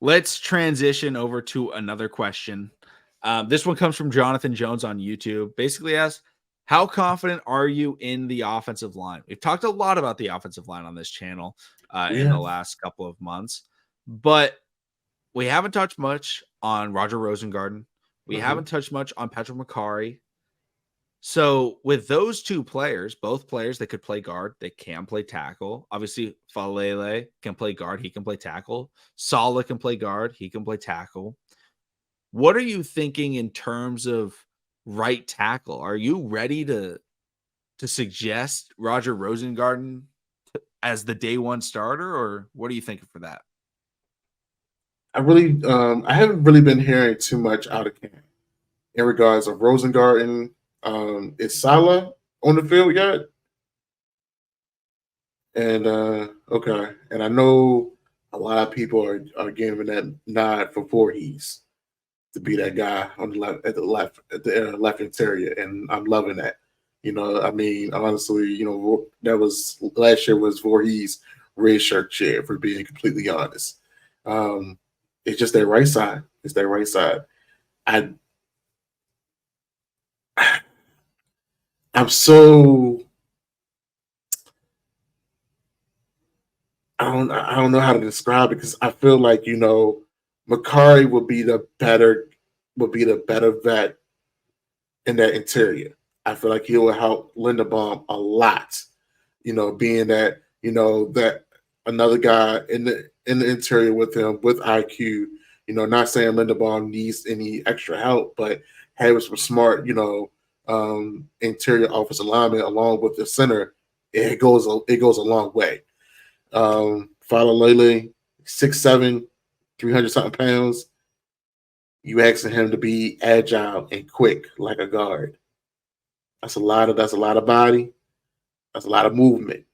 Let's transition over to another question. This one comes from Jonathan Jones on YouTube. Basically asks, how confident are you in the offensive line? We've talked a lot about the offensive line on this channel in the last couple of months, but we haven't touched much on Roger Rosengarten. We haven't touched much on Patrick McCarry. So with those two players, both players that could play guard, they can play tackle. Obviously, Falele can play guard, he can play tackle. Saleh can play guard, he can play tackle. What are you thinking in terms of right tackle? Are you ready to suggest Roger Rosengarten as the day one starter, or what are you thinking for that? I haven't really been hearing too much out of camp in regards of Rosengarten. Is Salah on the field yet? And okay, and I know a lot of people are giving that nod for Voorhees to be that guy on the left at the left interior, and I'm loving that. I mean, honestly, that was last year was Voorhees' red shirt chair, for being completely honest. Um, it's just that right side. It's that right side. I I'm so I don't know how to describe it, because I feel like Makari would be the better vet in that interior. I feel like he will help Linderbaum a lot. Being that that another guy in the interior with him with IQ. Not saying Linderbaum needs any extra help, but having some smart interior offensive lineman along with the center, it goes a long way. Falele, 6'7", 300 something pounds. You asking him to be agile and quick like a guard. That's a lot of body. That's a lot of movement.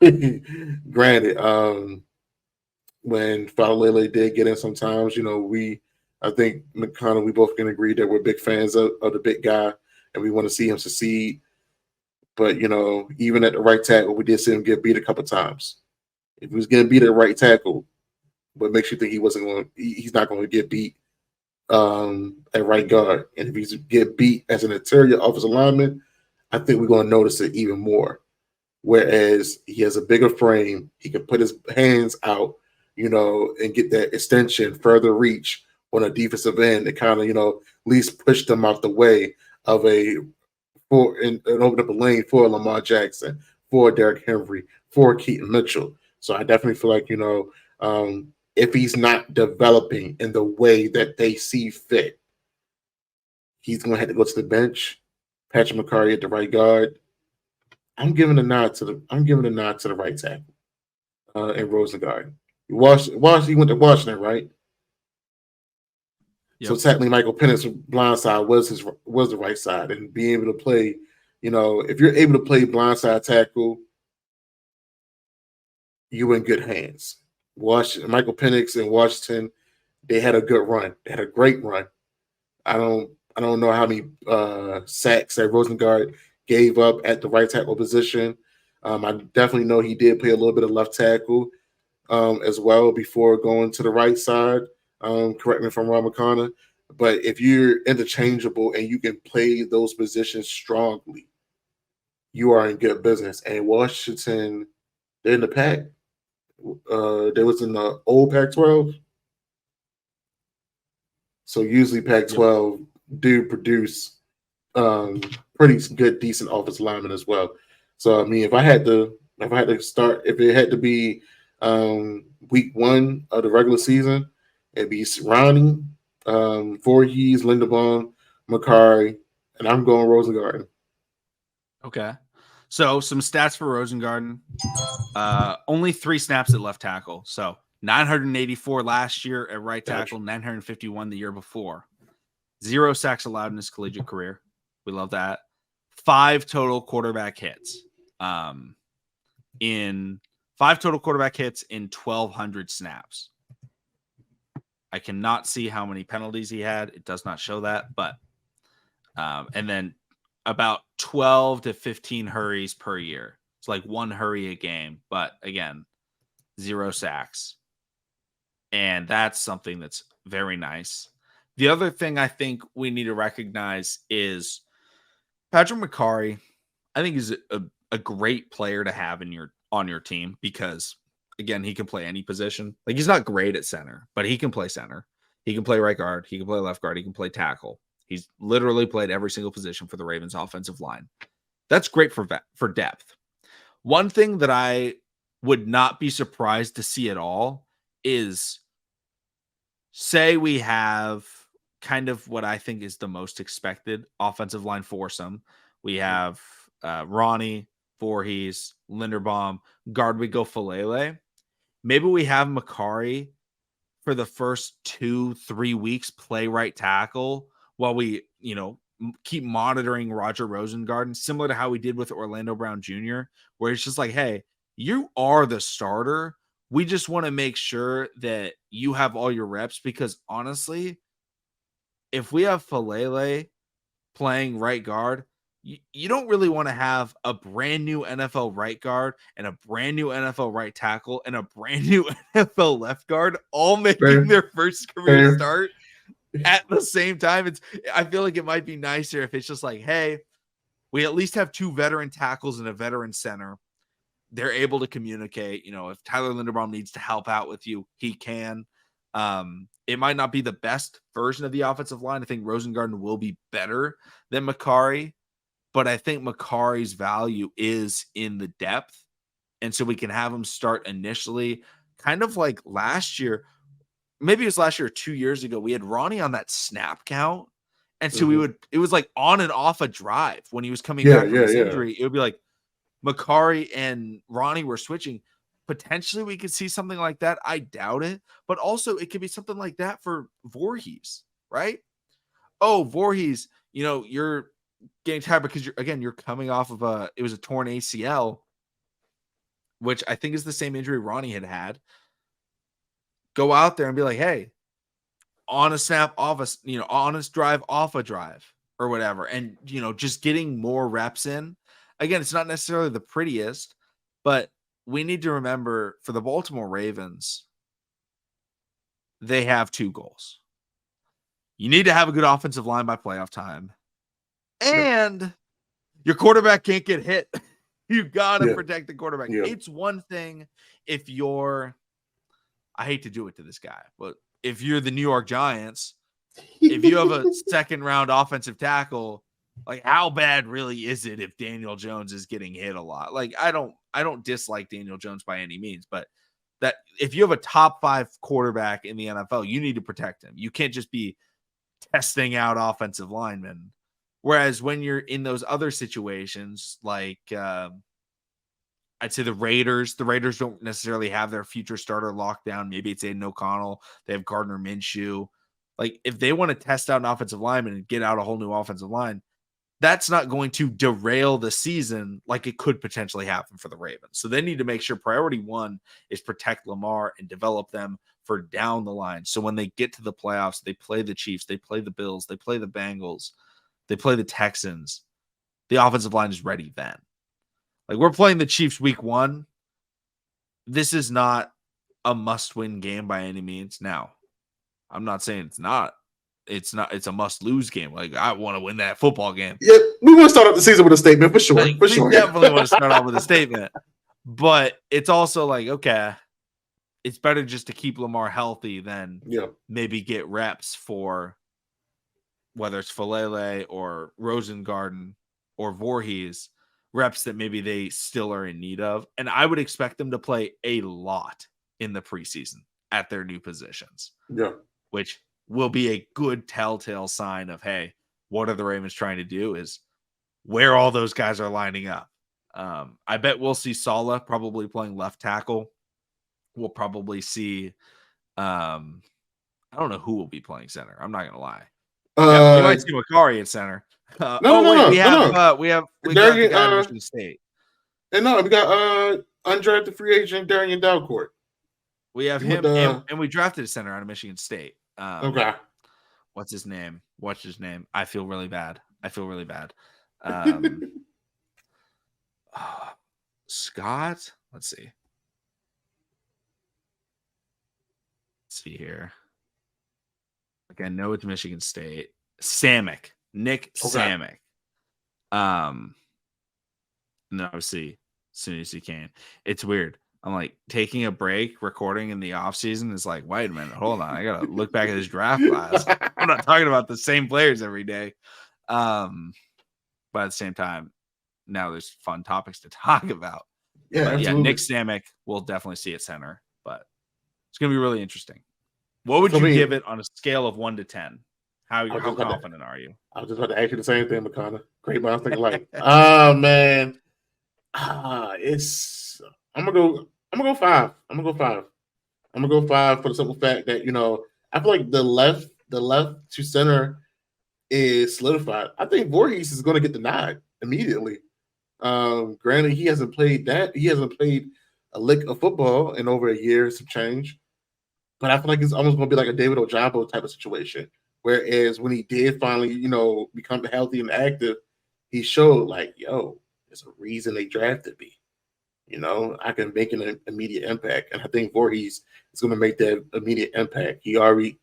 Granted, when Falele did get in sometimes, I think McConnell, we both can agree that we're big fans of the big guy and we want to see him succeed. But even at the right tackle, we did see him get beat a couple times. If he was getting beat at the right tackle, what makes you think he's not going to get beat at right guard? And if he's get beat as an interior offensive lineman, I think we're going to notice it even more. Whereas he has a bigger frame, he can put his hands out, and get that extension, further reach on a defensive end to kind of, at least push them out the way of and open up a lane for Lamar Jackson, for Derrick Henry, for Keaton Mitchell. So I definitely feel like, if he's not developing in the way that they see fit, he's going to have to go to the bench. Patrick McCarry at the right guard. I'm giving a nod to the right tackle, in Rosengarten. He went to Washington, right? Yep. So technically, Michael Penix's blind side was the right side, and being able to play, if you're able to play blindside tackle, you in good hands. Michael Penix in Washington, they had a good run. They had a great run. I don't know how many sacks that Rosengard gave up at the right tackle position. I definitely know he did play a little bit of left tackle as well before going to the right side. Correct me if I'm wrong, McConnell. But if you're interchangeable and you can play those positions strongly, you are in good business. And Washington, they're in the pack. They was in the old Pac-12. So usually Pac-12 do produce pretty good, decent offensive linemen as well. So I mean, if it had to be week one of the regular season, it'd be Ronnie, Voorhees, Linderbaum, Makari, and I'm going Rosengarten. Okay. So some stats for Rosengarten. Only 3 snaps at left tackle. So 984 last year at right tackle, 951 the year before. 0 sacks allowed in his collegiate career. We love that. 5 total quarterback hits. In 1,200 snaps. I cannot see how many penalties he had. It does not show that, but and then about 12 to 15 hurries per year. It's like 1 hurry a game, but again, 0 sacks. And that's something that's very nice. The other thing I think we need to recognize is Patrick McCarry, I think is a great player to have in on your team because again, he can play any position. Like he's not great at center, but he can play center. He can play right guard, he can play left guard, he can play tackle. He's literally played every single position for the Ravens offensive line. That's great for depth. One thing that I would not be surprised to see at all is say we have kind of what I think is the most expected offensive line foursome. We have Ronnie, Voorhees, Linderbaum, guard we go Falele. Maybe we have McCarry for the first 2-3 weeks play right tackle while we, keep monitoring Roger Rosengarten, similar to how we did with Orlando Brown Jr., where it's just like, hey, you are the starter. We just want to make sure that you have all your reps because honestly, if we have Falele playing right guard, you don't really want to have a brand new NFL right guard and a brand new NFL right tackle and a brand new NFL left guard all making their first career start at the same time. I feel like it might be nicer if it's just like, hey, we at least have two veteran tackles and a veteran center. They're able to communicate. If Tyler Linderbaum needs to help out with you, he can. It might not be the best version of the offensive line. I think Rosengarten will be better than McCarry, but I think McCarry's value is in the depth. And so we can have him start initially, kind of like last year. Maybe it was last year or 2 years ago. We had Ronnie on that snap count. And so it was like on and off a drive when he was coming back from his injury. It would be like McCarry and Ronnie were switching. Potentially we could see something like that. I doubt it. But also it could be something like that for Voorhees, right? Oh, Voorhees, you're getting tired because you're coming off of it was a torn ACL, which I think is the same injury Ronnie had. Go out there and be like, hey, on a snap off on a drive off a drive or whatever. And, just getting more reps in. Again, it's not necessarily the prettiest, but we need to remember for the Baltimore Ravens, they have two goals. You need to have a good offensive line by playoff time. And your quarterback can't get hit. You got to protect the quarterback. It's one thing if I hate to do it to this guy, but if you're the New York Giants, if you have a second round offensive tackle, like how bad really is it if Daniel Jones is getting hit a lot? Like I don't dislike Daniel Jones by any means, but that if you have a top 5 quarterback in the NFL, you need to protect him. You can't just be testing out offensive linemen. Whereas when you're in those other situations, like I'd say the Raiders don't necessarily have their future starter locked down. Maybe it's Aiden O'Connell. They have Gardner Minshew. Like if they want to test out an offensive lineman and get out a whole new offensive line, that's not going to derail the season like it could potentially happen for the Ravens. So they need to make sure priority one is protect Lamar and develop them for down the line. So when they get to the playoffs, they play the Chiefs, they play the Bills, they play the Bengals, they play the Texans. The offensive line is ready then. Like we're playing the Chiefs week 1. This is not a must-win game by any means. Now, I'm not saying it's not. It's a must-lose game. Like I want to win that football game. Yeah, we want to start off the season with a statement for sure. Like, for sure. We definitely want to start off with a statement. But it's also like, okay, it's better just to keep Lamar healthy than maybe get reps for whether it's Falele or Rosengarten or Voorhees, reps that maybe they still are in need of. And I would expect them to play a lot in the preseason at their new positions. Yeah. Which will be a good telltale sign of, hey, what are the Ravens trying to do is where all those guys are lining up. I bet we'll see Saleh probably playing left tackle. We'll probably see, I don't know who will be playing center. I'm not going to lie. We might see McCarry at center. We got the guy at Michigan State. And no, we got undrafted free agent Darian Dalcourt. We have him, and we drafted a center out of Michigan State. Okay. What's his name? I feel really bad. Scott. Let's see. see here. Like I know it's Michigan State. Samick. Nick Okay. Samick. And obviously, as soon as you can. It's weird. I'm like taking a break, recording in the off season is like, wait a minute, hold on. I gotta look back at his draft class. I'm not talking about the same players every day. But at the same time, now there's fun topics to talk about. Yeah, but absolutely. Nick Samick will definitely see at center, but it's gonna be really interesting. What would you give it on a scale of 1 to 10? How confident are you? I was just about to ask you the same thing, McConnell. Great minds think alike. Oh man. It's I'm gonna go 5. I'm gonna go 5 for the simple fact that I feel like the left to center is solidified. I think Voorhees is gonna get the nod immediately. Granted, he hasn't played a lick of football in over a year, some change. But I feel like it's almost gonna be like a David Ojabo type of situation. Whereas when he did finally, become healthy and active, he showed like, yo, there's a reason they drafted me. I can make an immediate impact. And I think Voorhees is going to make that immediate impact. You already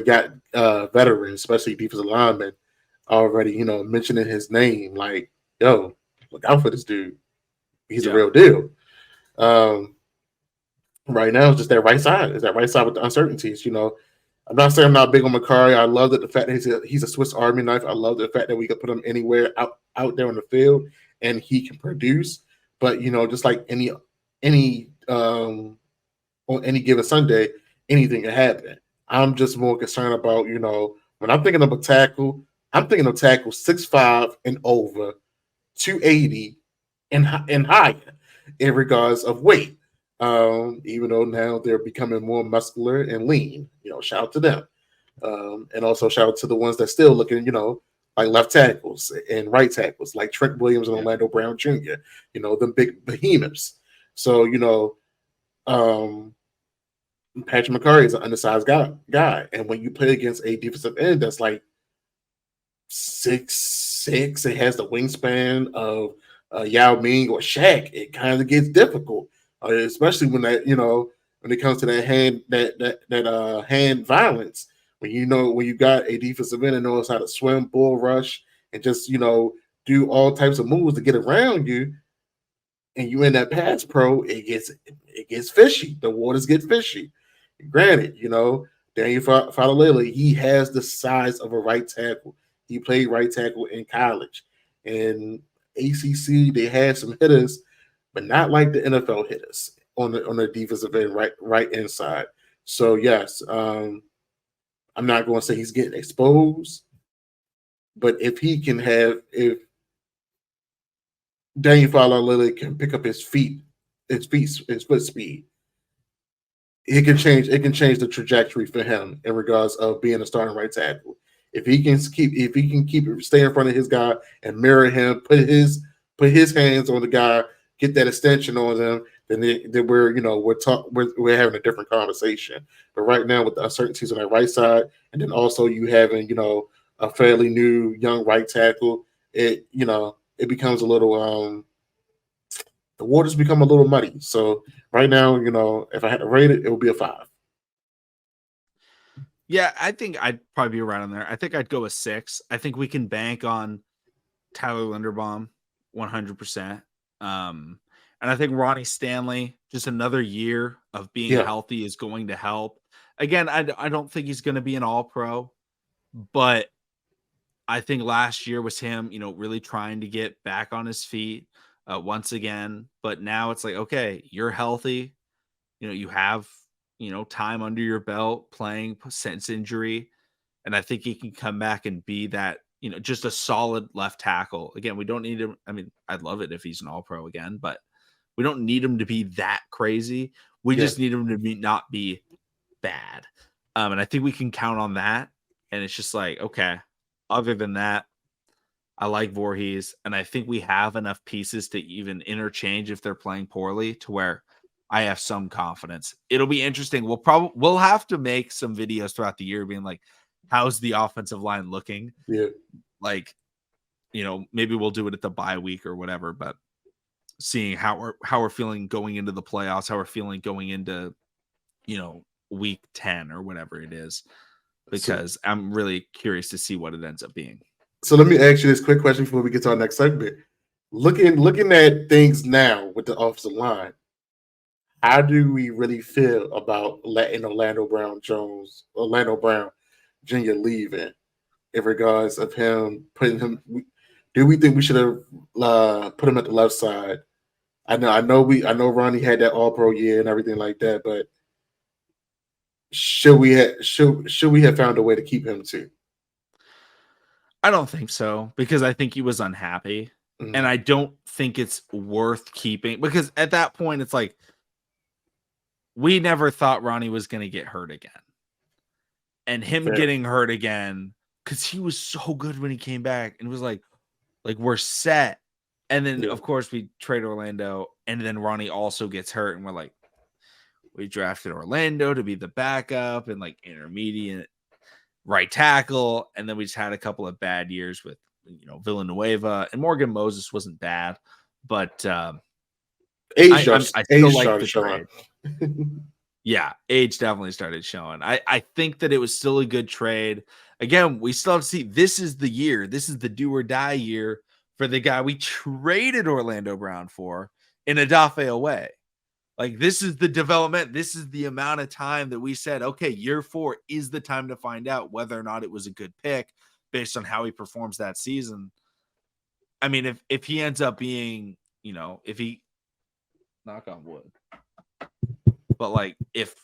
got veterans, especially defensive linemen, already, mentioning his name. Like, yo, look out for this dude. He's a real deal. Right now, it's just that right side. It's that right side with the uncertainties, I'm not saying I'm not big on Makari. I love that the fact that he's a Swiss Army knife. I love the fact that we could put him anywhere out there on the field and he can produce. But just like any on any given Sunday, anything can happen. I'm just more concerned about when I'm thinking of a tackle, I'm thinking of tackle 6'5" and over, 280 and higher in regards of weight. Even though now they're becoming more muscular and lean, shout out to them. And also shout out to the ones that still looking, like left tackles and right tackles, like Trent Williams and Orlando Brown Jr., the big behemoths. So, Patrick McCarry is an undersized guy. And when you play against a defensive end that's like 6'6", it has the wingspan of Yao Ming or Shaq, it kind of gets difficult. Especially when when it comes to that hand violence, when you got a defensive end that knows how to swim, bull rush, and just do all types of moves to get around you, and you in that pass pro, it gets fishy. The waters get fishy. Granted, Daniel Falalele, he has the size of a right tackle. He played right tackle in college, and ACC they had some hitters, but not like the NFL hitters on the defensive end, right inside. So yes, I'm not going to say he's getting exposed, but if Daniel Falalele can pick up his foot speed, it can change the trajectory for him in regards of being a starting right tackle. If he can stay in front of his guy and mirror him, put his hands on the guy, get that extension on them, then we're having a different conversation. But right now, with the uncertainties on that right side, and then also you having a fairly new young right tackle, it becomes a little the waters become a little muddy. So right now, if I had to rate it, it would be a 5. Yeah, I think I'd probably be right on there. I think I'd go a 6. I think we can bank on Tyler Linderbaum 100%. And I think Ronnie Stanley, just another year of being healthy is going to help. Again, I don't think he's going to be an all-pro, but I think last year was him, really trying to get back on his feet once again. But now it's like, okay, you're healthy. You have, time under your belt playing since injury. And I think he can come back and be that, just a solid left tackle. Again, we don't need him. I mean, I'd love it if he's an all-pro again, but we don't need him to be that crazy. We just need him to not be bad. And I think we can count on that. And it's just like, okay, other than that, I like Voorhees. And I think we have enough pieces to even interchange if they're playing poorly to where I have some confidence. It'll be interesting. We'll have to make some videos throughout the year being like, how's the offensive line looking? Yeah. Like, maybe we'll do it at the bye week or whatever, but seeing how we're feeling going into the playoffs, how we're feeling going into, week 10 or whatever it is, because I'm really curious to see what it ends up being. So let me ask you this quick question before we get to our next segment. Looking at things now with the offensive line, how do we really feel about letting Orlando Brown Jr. leaving in regards of him putting him? Do we think we should have put him at the left side? I know Ronnie had that All Pro year and everything like that, but should we have found a way to keep him too? I don't think so, because I think he was unhappy. And I don't think it's worth keeping, because at that point it's like, we never thought Ronnie was going to get hurt again. And him getting hurt again, because he was so good when he came back, and it was like we're set. And then of course we trade Orlando, and then Ronnie also gets hurt, and we're like, we drafted Orlando to be the backup and like intermediate right tackle, and then we just had a couple of bad years with Villanueva, and Morgan Moses wasn't bad, but I still like the trade. Yeah, age definitely started showing. I think that it was still a good trade. Again, we still have to see. This is the year. This is the do or die year for the guy we traded Orlando Brown for in Odafe Oweh. Like, this is the development. This is the amount of time that we said, okay, year 4 is the time to find out whether or not it was a good pick based on how he performs that season. I mean, if he ends up being, if he, knock on wood, but like if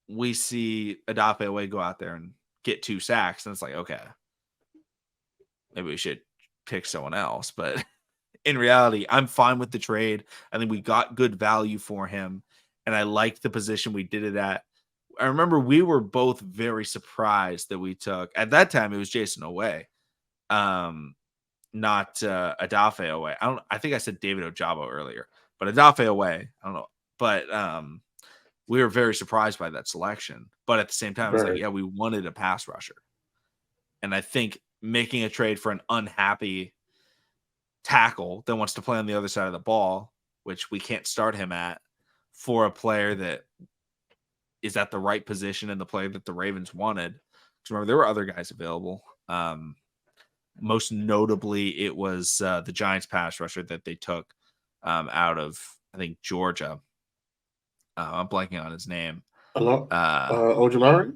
we see Odafe Oweh go out there and get 2 sacks, then it's like, okay, maybe we should pick someone else. But in reality, I'm fine with the trade. I think we got good value for him, and I liked the position we did it at. I remember we were both very surprised that we took, at that time, it was Jason Oweh, not Odafe Oweh. I think I said David Ojabo earlier, but Odafe Oweh, I don't know. But we were very surprised by that selection. But at the same time, it's like, yeah, we wanted a pass rusher. And I think making a trade for an unhappy tackle that wants to play on the other side of the ball, which we can't start him at, for a player that is at the right position and the player that the Ravens wanted. Because remember, there were other guys available. Most notably, it was the Giants pass rusher that they took out of, I think, Georgia. I'm blanking on his name. Ojulari?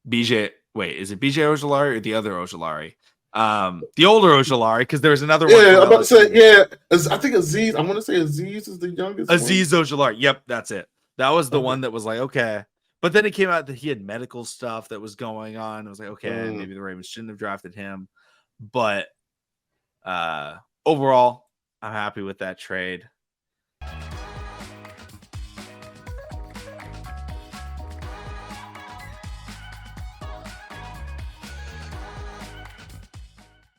BJ. Wait, is it BJ Ojulari or the other Ojulari? The older Ojulari, because there's another one. Yeah, I'm about to say, yeah. I think Aziz. I want to say Aziz is the youngest. Aziz Ojulari. Yep, that's it. That was the one that was like, okay. But then it came out that he had medical stuff that was going on. I was like, okay, maybe the Ravens shouldn't have drafted him. But overall, I'm happy with that trade.